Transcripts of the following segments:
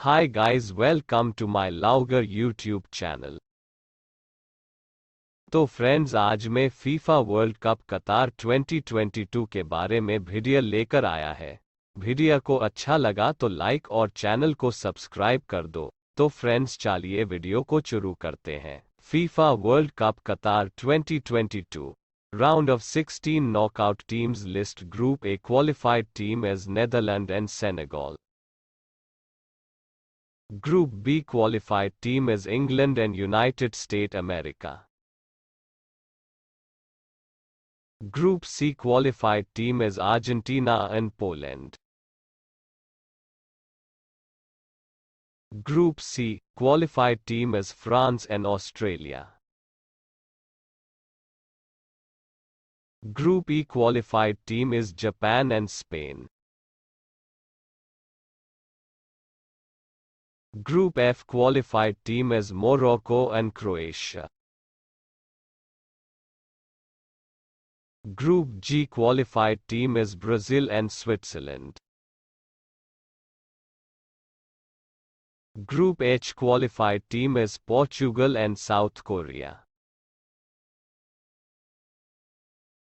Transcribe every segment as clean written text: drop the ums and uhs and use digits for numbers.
Hi guys, welcome to my Lauger YouTube channel। तो friends, आज मैं फीफा वर्ल्ड कप कतार 2022 के बारे में वीडियो लेकर आया है। वीडियो को अच्छा लगा तो लाइक और चैनल को सब्सक्राइब कर दो। तो फ्रेंड्स, चलिए वीडियो को शुरू करते हैं। फीफा वर्ल्ड कप कतार 2022 Round of 16 knockout teams list Group A qualified team as Netherlands and Senegal. Group B qualified team is England and United States America. Group C qualified team is Argentina and Poland. Group C qualified team is France and Australia. Group E qualified team is Japan and Spain. Group F qualified team is Morocco and Croatia. Group G qualified team is Brazil and Switzerland. Group H qualified team is Portugal and South Korea.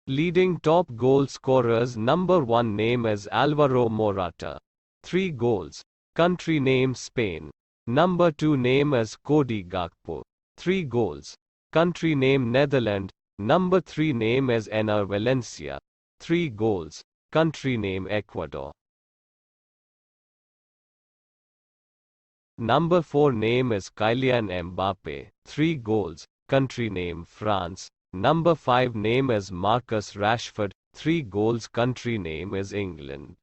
Leading top goal scorers: number 1 name is Alvaro Morata, 3 goals. Country name Spain. Number 2 name is Cody Gakpo, 3 goals. Country name Netherlands. Number 3 name is Ener Valencia, 3 goals. Country name Ecuador. Number 4 name is Kylian Mbappe, 3 goals. Country name France. Number 5 name is Marcus Rashford, 3 goals. Country name is England.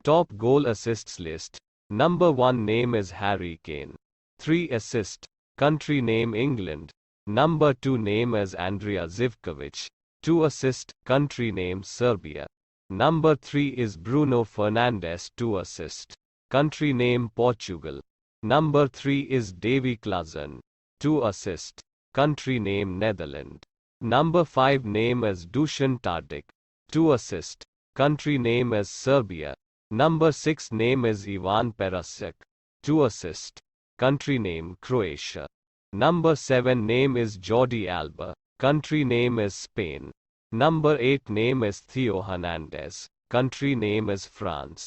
Top goal assists list. Number 1 name is Harry Kane, 3 assists. Country name England. Number 2 name is Andrea Zivkovic, 2 assists. Country name Serbia. Number 3 is Bruno Fernandes, 2 assists. Country name Portugal. Number 3 is Davy Klaassen, 2 assists. Country name Netherlands. Number 5 name is Dusan Tadic, 2 assists. Country name is Serbia. Number 6 name is Ivan Perisic, 2 assists. Country name Croatia. Number 7 name is Jordi Alba. Country name is Spain. Number 8 name is Theo Hernandez. Country name is France.